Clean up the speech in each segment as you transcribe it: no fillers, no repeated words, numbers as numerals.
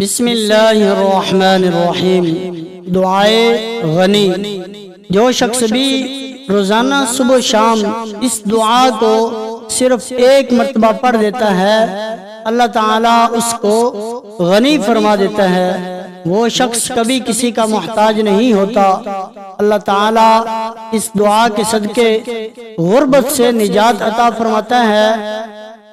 बिस्मिल्लाहिर्रहमानिर्रहीम। दुआए गनी। जो शख्स भी रोज़ाना सुबह शाम इस दुआ को सिर्फ एक मर्तबा पढ़ देता है, अल्लाह ताला उसको गनी फरमा देता है। वो शख्स कभी किसी का मोहताज नहीं होता। अल्लाह ताला इस दुआ के सदके गुर्बत से निजात अता फरमाता है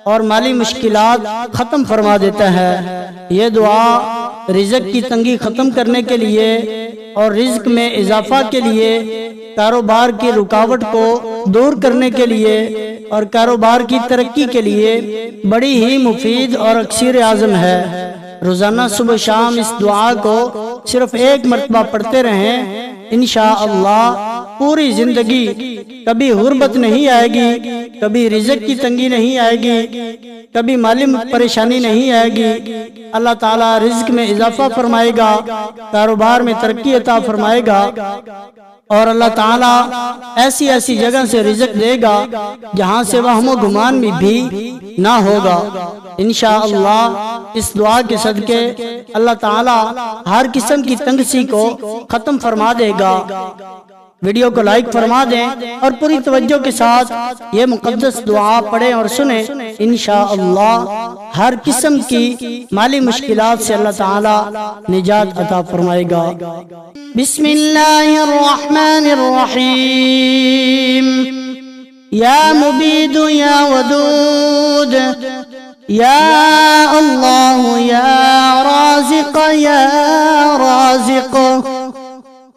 और माली मुश्किलात ख़त्म फरमा देता है। ये दुआ रिज़्क़ की तंगी ख़त्म करने के लिए और रिज़्क़ में इजाफा के लिए, कारोबार की रुकावट को दूर करने के लिए और कारोबार की तरक्की के लिए बड़ी ही मुफीद और अक्सीर आज़म है। रोज़ाना सुबह शाम इस दुआ को सिर्फ एक मर्तबा पढ़ते रहें, इंशाअल्लाह पूरी जिंदगी कभी गुर्बत नहीं आएगी, कभी रिज़्क़ की तंगी नहीं आएगी, कभी माली परेशानी नहीं आएगी। अल्लाह ताला रिज़्क़ में इजाफा फरमाएगा, कारोबार में तरक्की अता फरमाएगा और अल्लाह ताला ऐसी ऐसी जगह से रिज़्क़ देगा जहाँ से वहम गुमान भी ना होगा। इंशाअल्लाह इस दुआ के सदके अल्लाह ताला हर किस्म की तंगसी को ख़त्म फरमा देगा। वीडियो को लाइक फरमा दें और पूरी तवज्जो के साथ ये मुक़द्दस दुआ पढ़ें और सुने। इंशाअल्लाह हर किस्म की माली मुश्किलात से अल्लाह ताला निजात अता फरमाएगा। बिस्मिल्लाहिर्रहमानिर्रहीम। या मुबीद या वदूद या अल्लाह या राज़िक़ या राज़िक़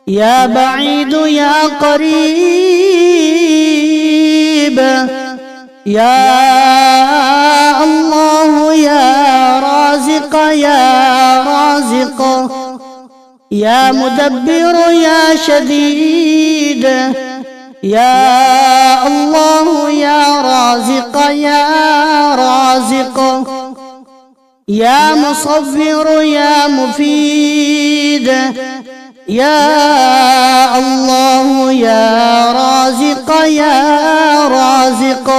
या बईद या करीब या अल्लाह या राज़िक़ या राज़िक़ या मुदब्बिर या शदीद या अल्लाह या राज़िक़ या राज़िक़ या मुसव्विर या मुफीद या अल्लाह या राज़िक़ या राज़िक़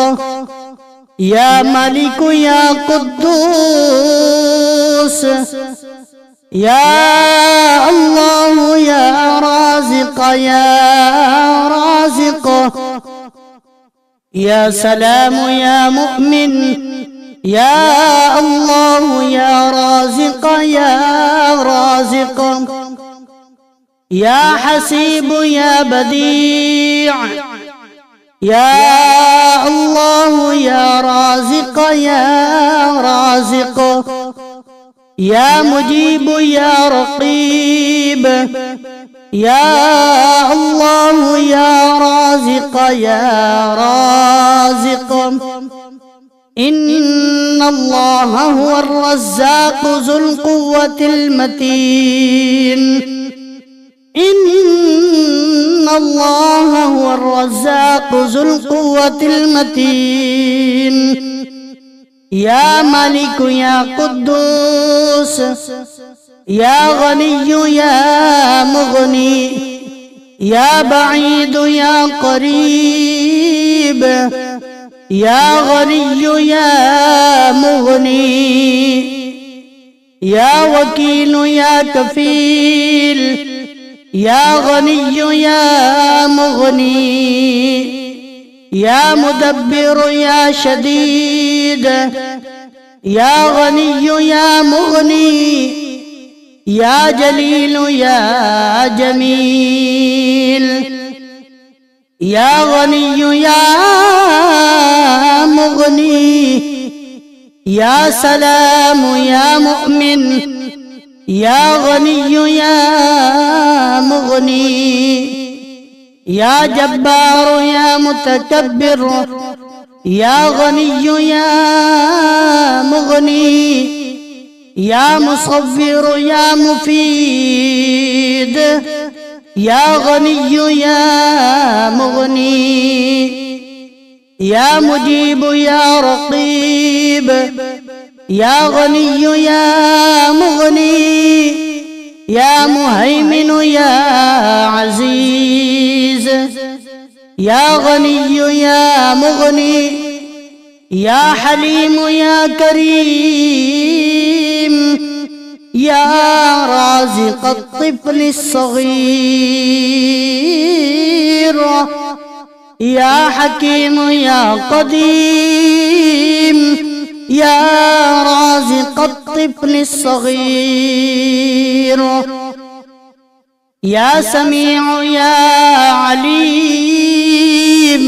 या मालिक या कुद्दूस या अल्लाह या राज़िक़ या राज़िक़ या सलाम या मुअमिन या अल्लाह या राज़िक़ या राज़िक़ या हसीब या बदीअ या अल्लाह या राज़िक़ या राज़िक़ या मुजीब या रक़ीब या अल्लाह या राज़िक़ या राज़िक़ इन्नल्लाह हुवर रज़्ज़ाक़ ज़ुल क़ुव्वतिल मतीन। इन्नल्लाह हुवर रज़्ज़ाक़ ज़ुल क़ुव्वतिल मतीन। या मालिक या कुद्दूस या गनिय्यु या मुग़नी या बईद या करीब या गनिय्यु या मुग़नी या वकील या कफील या गनिय्यु या मुग़नी या मुदब्बिर या शदीद या गनिय्यु या मुग़नी या जलील या जमील या गनिय्यु या मुग़नी या सलाम या मुअमिन या गनिय्यु या मुग़नी या जब्बार या मुतकब्बिर या गनिय्यु या मुग़नी या मुसव्विर या मुफीद या गनिय्यु या मुग़नी या मुजीब या रक़ीब या गनिय्यु या मुग़नी या मुहैमिन या अज़ीज़ या गनिय्यु या मुग़नी या हलीम या करीम या राज़िक़ अत्तिफ़्ल अस्सग़ीर या हकीम या क़दीम या राज़िक़ अत्तिफ़्ल अस्सग़ीर या समीअ या अलीम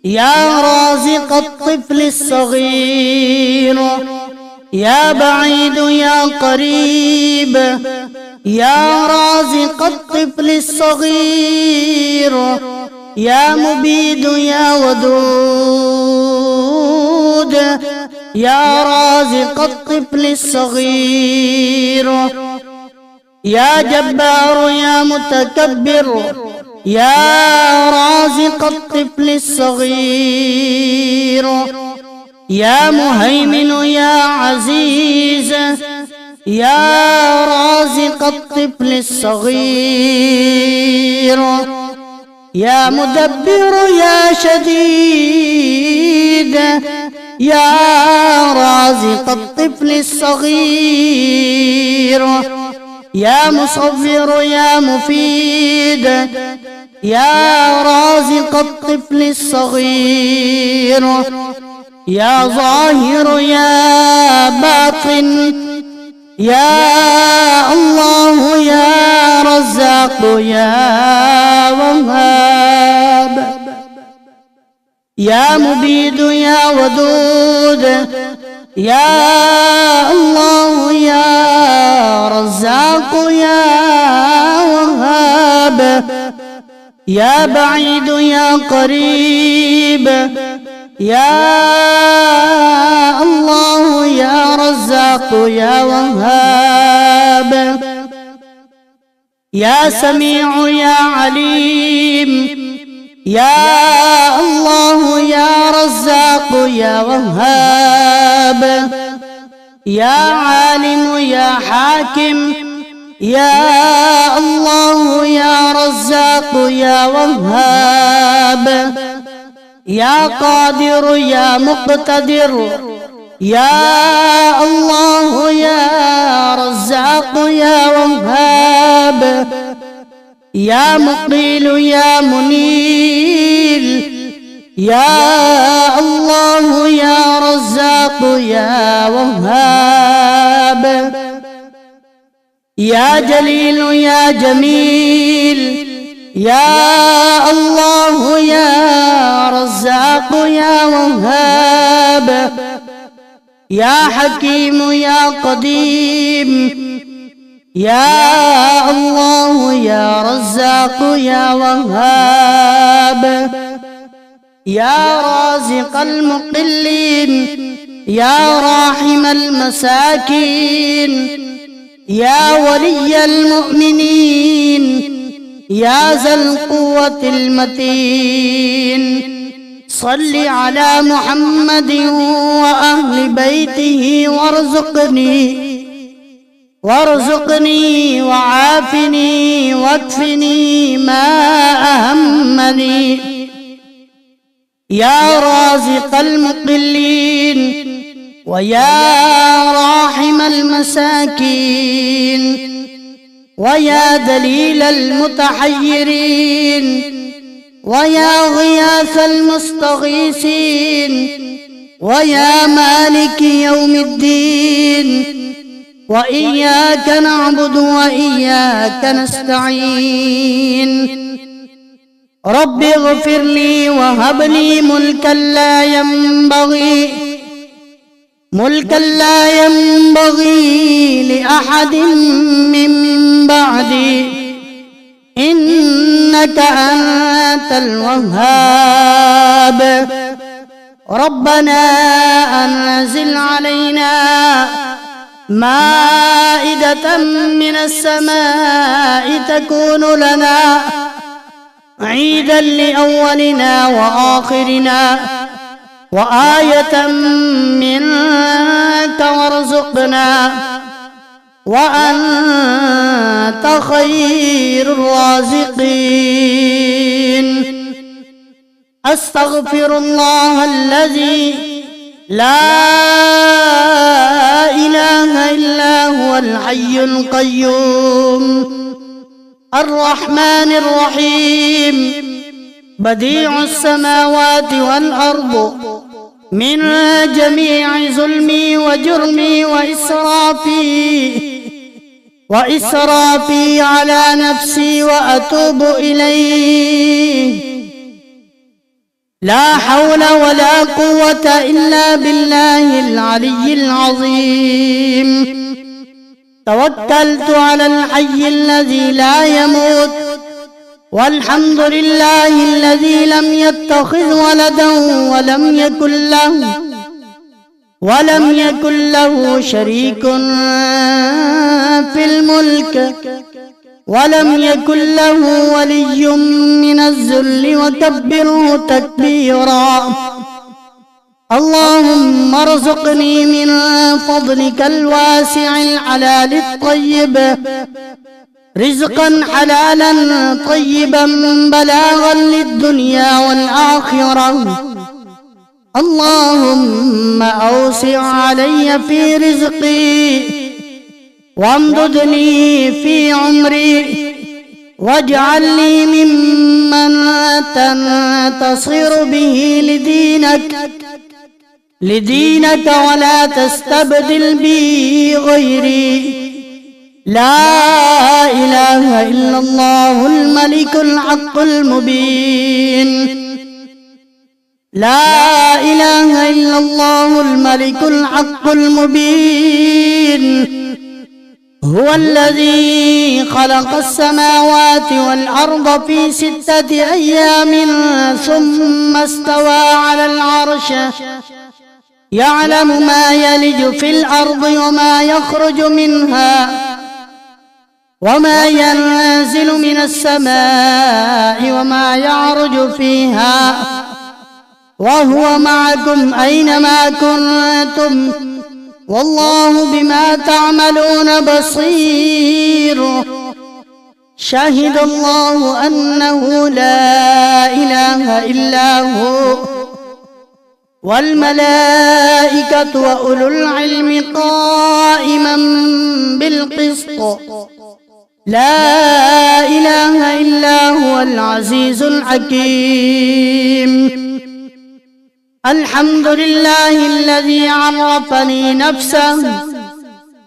या राज़िक़ अत्तिफ़्ल अस्सग़ीर या बईद या क़रीब या राज़िक़ अत्तिफ़्ल अस्सग़ीर या मुबीद या वदूद या राज़िक़ अत्तिफ़्ल अस्सग़ीर या जब्बार या मुतकब्बिर या राज़िक़ अत्तिफ़्ल अस्सग़ीर या मुहैमिन या अज़ीज़ या राज़िक़ अत्तिफ़्ल अस्सग़ीर या मुदब्बिर या शदीद या राज़िक़ अत्तिफ़्ल अस्सग़ीर या मुसव्विर या मुफीद या राज़िक़ अत्तिफ़्ल अस्सग़ीर या ज़ाहिर या बातिन या अल्लाह या रज़्ज़ाक़ या वहाब या मुबीद या वदूद या अल्लाह या रज़्ज़ाक़ या वहाब या बईद या क़रीब या अल्लाह या रज़्ज़ाक़ या वहाब या समीअ या अलीम या अल्लाह या रज़्ज़ाक़ या वहाब या आलिम या हाकिम या अल्लाह या रज़्ज़ाक़ या वहाब या क़ादिर या मुक़्तदिर या अल्लाह या रज़्ज़ाक़ या वहाब या मुक़ील या मुनील या अल्लाह या रज़्ज़ाक़ या वहाब या जलील या जमील या अल्लाह या रज़्ज़ाक़ या वहाब या हकीम या क़दीम या अल्लाह या रज़्ज़ाक़ या वहाब या राज़िक़ल मुक़िल्लीन या राहिमल मसाकीन या वलिय्यल मुअमिनीन या ज़ल क़ुव्वतिल मतीन सल्लि अला मुहम्मदिन व अहलि बैतिही वरज़ुक़नी व आफ़िनी वक्फ़िनी मा अहम्मनी या राज़िक़ल मुक़िल्लीन व या राहिमल मसाकीन व या दलीलल मुतहय्यरीन व या ग़ियासल मुस्तग़ीसीन व या मालिकी यौमिद्दीन व इय्याक नअबुदु व इय्याक नस्तईन रब्बि इग़फ़िरली व हबली मुल्कन ला यंबग़ी लिअहदिन मिन बअदी इन्नक अंतल वह्हाब रब्बना अनज़िल अलैना माइदतम मिनस समाई तकूनु लना ईदन लिअव्वलिना व आखिरिना व आयतम मिनक वरज़ुक़ना व अन्त खैरुर राज़िक़ीन। अस्तग़फिरुल्लाहल्लज़ी لا إله إلا هو الحي القيوم الرحمن الرحيم بديع السماوات والأرض من جميع ظلمي وجرمي وإسرافي على نفسي وأتوب إليه. لا حول ولا قوة إلا بالله العلي العظيم. توكلت على الحي الذي لا يموت، والحمد لله الذي لم يتخذ ولدا ولم يكن له شريك في الملك، ولم يكن له ولي من الذل، وكبره تكبيرا. اللهم ارزقني من فضلك الواسع الحلال الطيب رزقا حلالا طيبا بلاغا للدنيا والآخرة. اللهم أوسع علي في رزقي وامددني في عمري، واجعل لي ممن تنتصر به لدينك ولا تستبدل بي غيري. لا إله إلا الله الملك الحق المبين. لا إله إلا الله الملك الحق المبين. هو الذي خلق السماوات والأرض في 6 أيام ثم استوى على العرش، يعلم ما يلج في الأرض وما يخرج منها وما ينزل من السماء وما يعرج فيها، وهو معكم أينما كنتم، والله بما تعملون بصير. شهد الله أنه لا إله إلا هو، والملائكة وأولو العلم قائما بالقسط. لا إله إلا هو العزيز الحكيم. الحمد لله الذي عرفني نفسه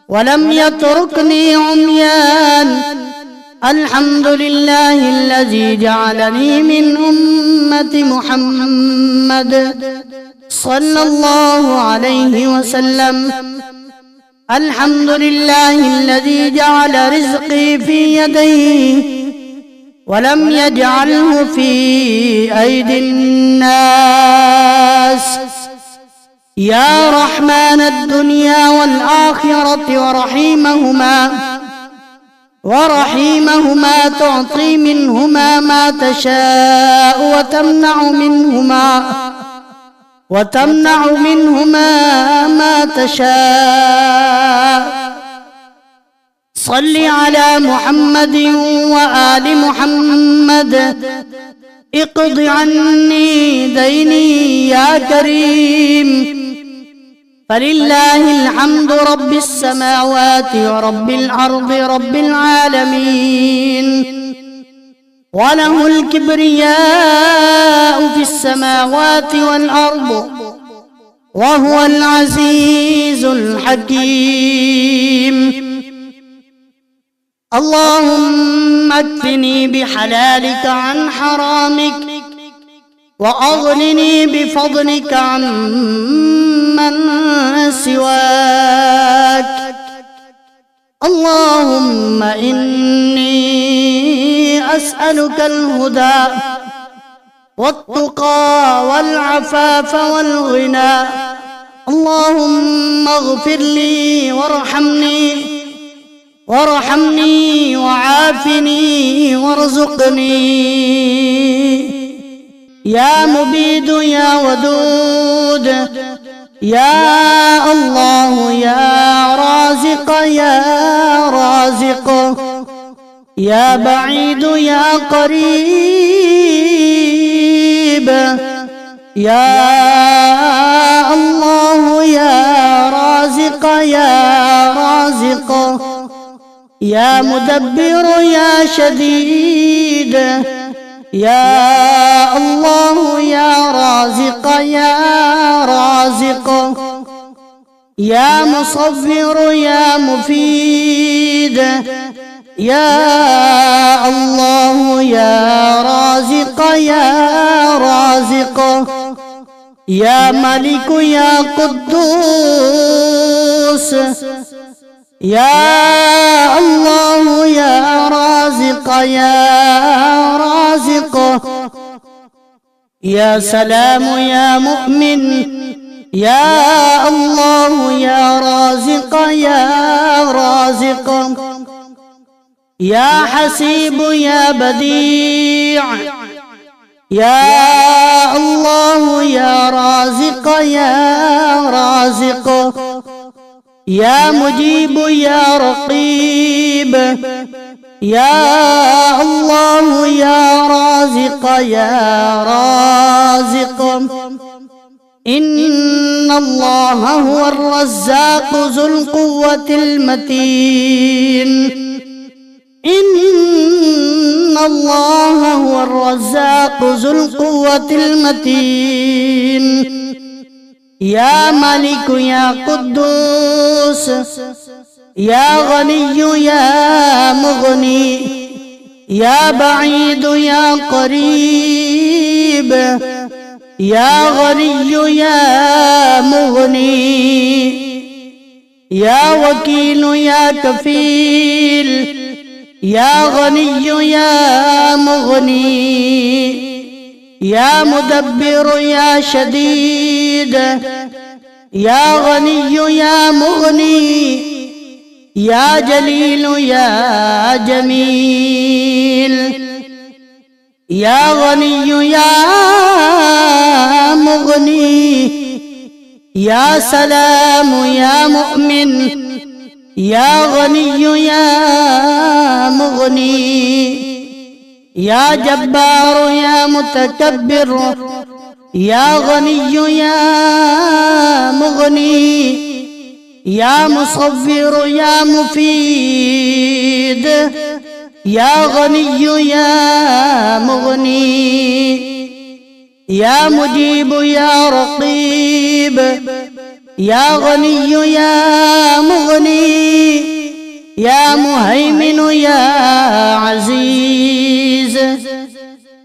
ولم يتركني عميان. الحمد لله الذي جعلني من أمة محمد صلى الله عليه وسلم. الحمد لله الذي جعل رزقي في يديه ولم يجعله في أيدي الناس. يا رحمن الدنيا والآخرة ورحيمهما تعطي منهما ما تشاء وتمنع منهما ما تشاء. صل على محمد وآل محمد. اقض عني ديني يا كريم. فلله الحمد رب السماوات ورب الأرض رب العالمين، وله الكبرياء في السماوات والأرض، وهو العزيز الحكيم. اللهم اكفني بحلالك عن حرامك، وأغنني بفضلك عن من سواك. اللهم إني أسألك الهدى والتقى والعفاف والغنى. اللهم اغفر لي وارحمني وعافني وارزقني. يا مبيد يا ودود يا الله، يا رازق يا بعيد يا قريب، يا الله يا رازق يا رازق يا مدبر يا شديد يا الله يا رازق يا رازق يا مصبر يا مفيد يا الله يا رازق يا رازق يا ملك يا قدوس يا الله يا رازق يا رازق يا سلام يا مؤمن يا الله يا رازق يا رازق يا حسيب يا بديع يا الله يا رازق يا رازق يا مجيب يا رقيب يا الله يا رازق يا رازق إن الله هو الرزاق ذو القوة المتين إن الله هو الرزاق ذو القوة المتين يا ملك يا قدوس يا غني يا مغني يا بعيد يا قريب يا غني يا مغني يا وكيل يا كفيل يا غني يا مغني يا مدبر يا شديد يا غني يا مغني يا جليل يا جميل يا غني يا مغني يا سلام يا مؤمن يا غني يا مغني يا جبار يا متكبر يا غني يا مغني يا مصور يا مفيد يا غني يا مغني يا مجيب يا رقيب يا غني يا مغني يا مهيمن يا عزيز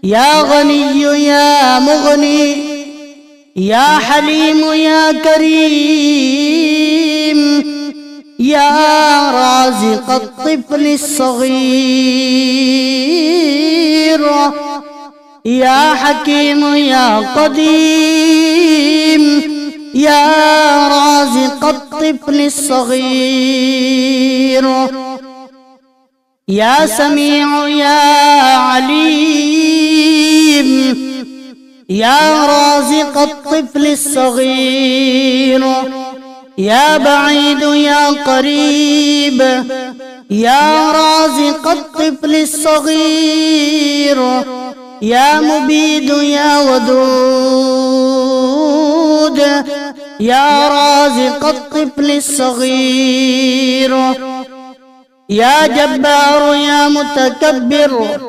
يا غني يا مغني يا حليم يا كريم يا رازق الطفل الصغير يا حكيم يا قديم يا رازق الطفل الصغير يا سميع يا عليم يا رازق الطفل الصغير يا بعيد يا قريب يا رازق الطفل الصغير يا مبيد يا ودود يا رازق الطفل الصغير يا جبار يا متكبر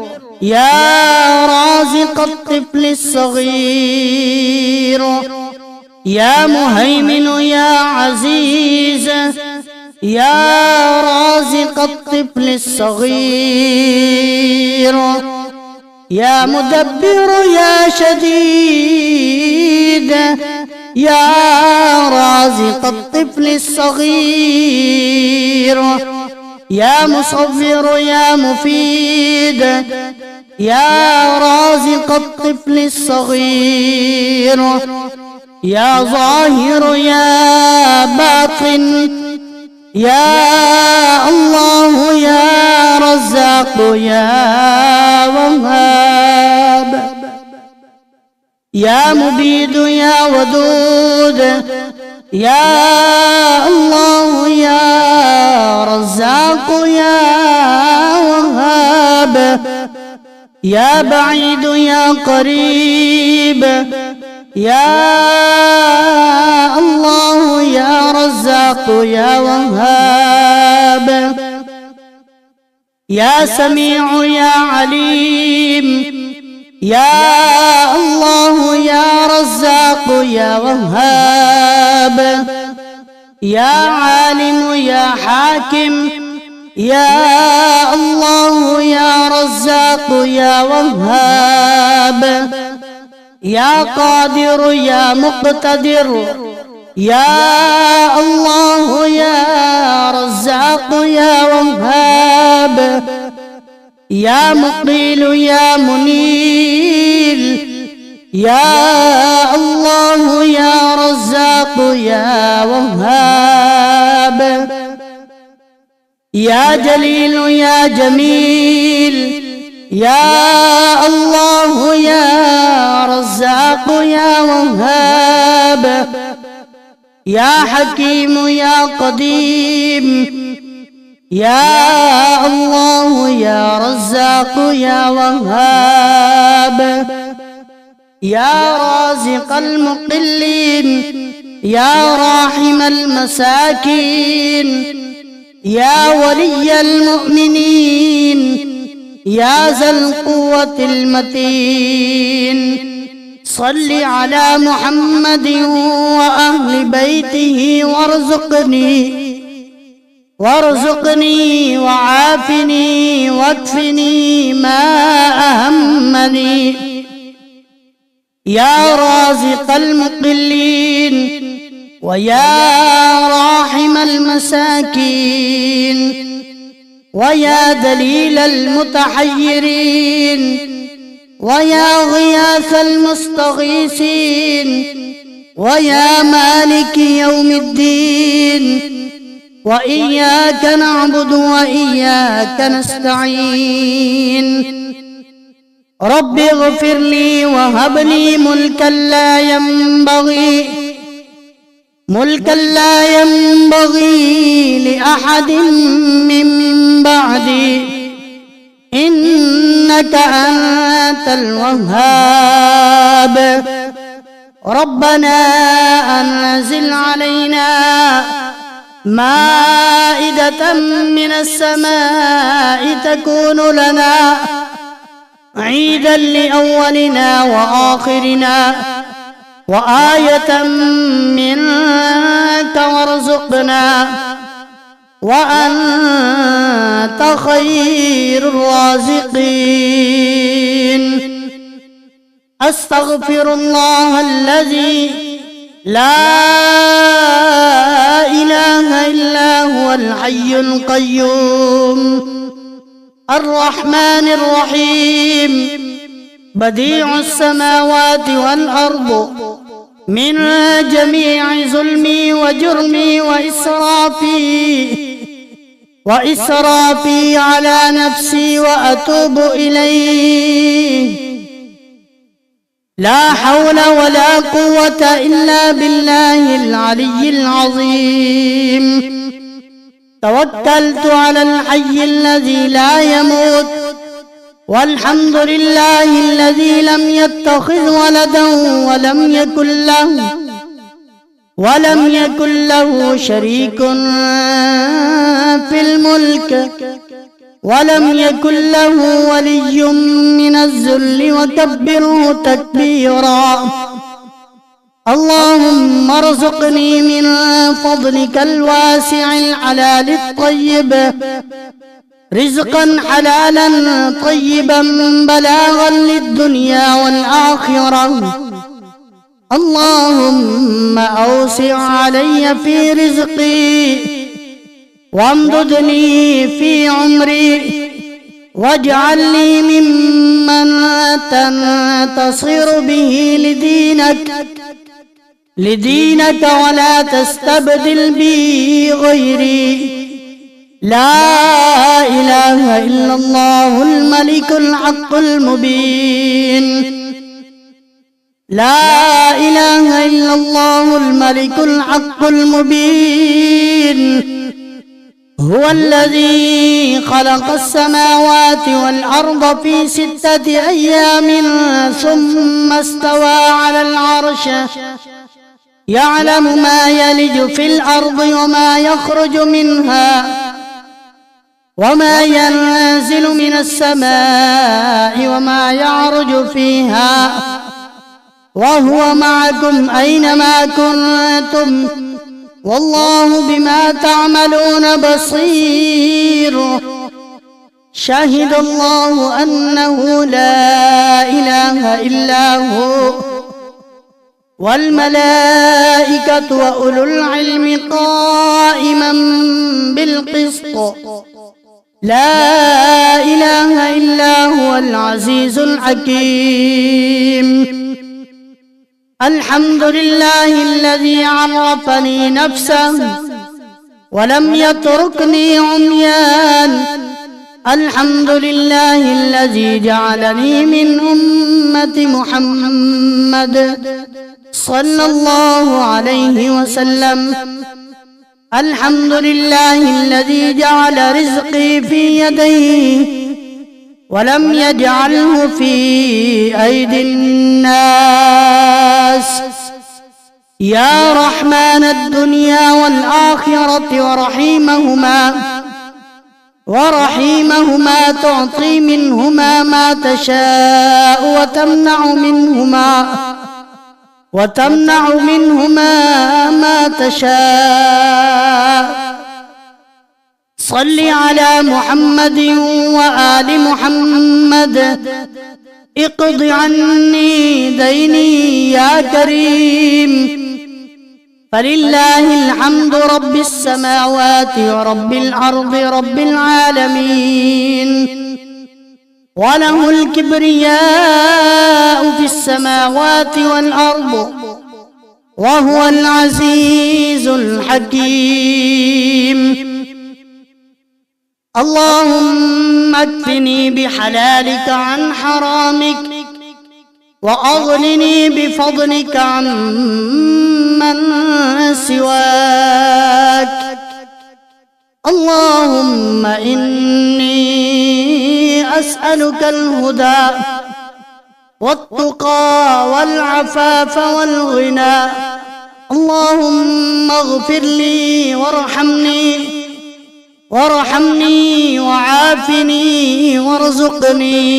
يا رازق الطفل الصغير يا مهيمن يا عزيز يا رازق الطفل الصغير يا مدبر يا شديد يا رازق الطفل الصغير يا مصور يا مفيد يا رازق الطفل الصغير يا ظاهر يا باطن يا الله يا رزاق يا وهاب يا مبيد يا ودود يا الله يا رزاق يا وهاب يا بعيد يا قريب يا الله يا رزاق يا وهاب، يا سميع يا عليم، يا الله يا رزاق يا وهاب، يا عالم يا حاكم، يا الله يا رزاق يا وهاب، يا قادر يا مقتدر، يا الله يا رزاق يا وهاب، يا مقيل يا منيل، يا الله يا رزاق يا وهاب، يا جليل يا جميل، يا الله يا رزاق يا وهاب، يا حكيم يا قديم، يا الله يا رزاق يا وهاب، يا رازق المقلين، يا راحم المساكين، يا ولي المؤمنين، يا ذا القوة المتين. صل على محمد وأهل بيته وارزقني وعافني واكفني ما أهمني. يا رازق المقلين ويا راحم المساكين ويا دليل المتحيرين ويا غياث المستغيثين ويا مالك يوم الدين، وإياك نعبد وإياك نستعين. رب اغفر لي وهب لي ملكا لا ينبغي لأحد من بعدي، إنك أنت الوهاب. ربنا أنزل علينا مائدة من السماء تكون لنا عيدا لأولنا وآخرنا وآية منك وارزقنا وأنت خير الرازقين. أستغفر الله الذي لا إله إلا هو الحي القيوم الرحمن الرحيم، بديع السماوات والأرض، من جميع ظلمي وجرمي وإسرافي على نفسي وأتوب إليه. لا حول ولا قوة إلا بالله العلي العظيم. توكلت على الحي الذي لا يموت، والحمد لله الذي لم يتخذ ولدا ولم يكن له شريك في الملك، ولم يكن له ولي من الذل، وكبره تكبيرا. اللهم ارزقني من فضلك الواسع الحلال الطيب رزقا حلالا طيبا بلاغا للدنيا والآخرة. اللهم أوسع علي في رزقي وامدد لي في عمري، واجعل لي ممن تنتصر به لدينك ولا تستبدل بي غيري. لا إله إلا الله الملك الحق المبين. لا إله إلا الله الملك الحق المبين. هو الذي خلق السماوات والأرض في 6 أيام ثم استوى على العرش يعلم ما يلج في الأرض وما يخرج منها وما ينزل من السماء وما يعرج فيها وهو معكم أينما كنتم والله بما تعملون بصير. شهد الله أنه لا إله إلا هو والملائكة وأولو العلم قائما بالقسط لا إله إلا هو العزيز الحكيم. الحمد لله الذي عرفني نفسه ولم يتركني عميان. الحمد لله الذي جعلني من أمة محمد صلى الله عليه وسلم. الحمد لله الذي جعل رزقي في يديه ولم يجعله في أيدي الناس. يا رحمن الدنيا والآخرة ورحيمهما تعطي منهما ما تشاء وتمنع منهما ما تشاء. صل على محمد وآل محمد. اقض عني ديني يا كريم. فلله الحمد رب السماوات ورب الأرض رب العالمين وله الكبرياء في السماوات والأرض وهو العزيز الحكيم. اللهم اكفني بحلالك عن حرامك وأغنني بفضلك عن من سواك. اللهم إني أسألك الهدى والتقى والعفاف والغنى. اللهم اغفر لي وارحمني وعافني وارزقني.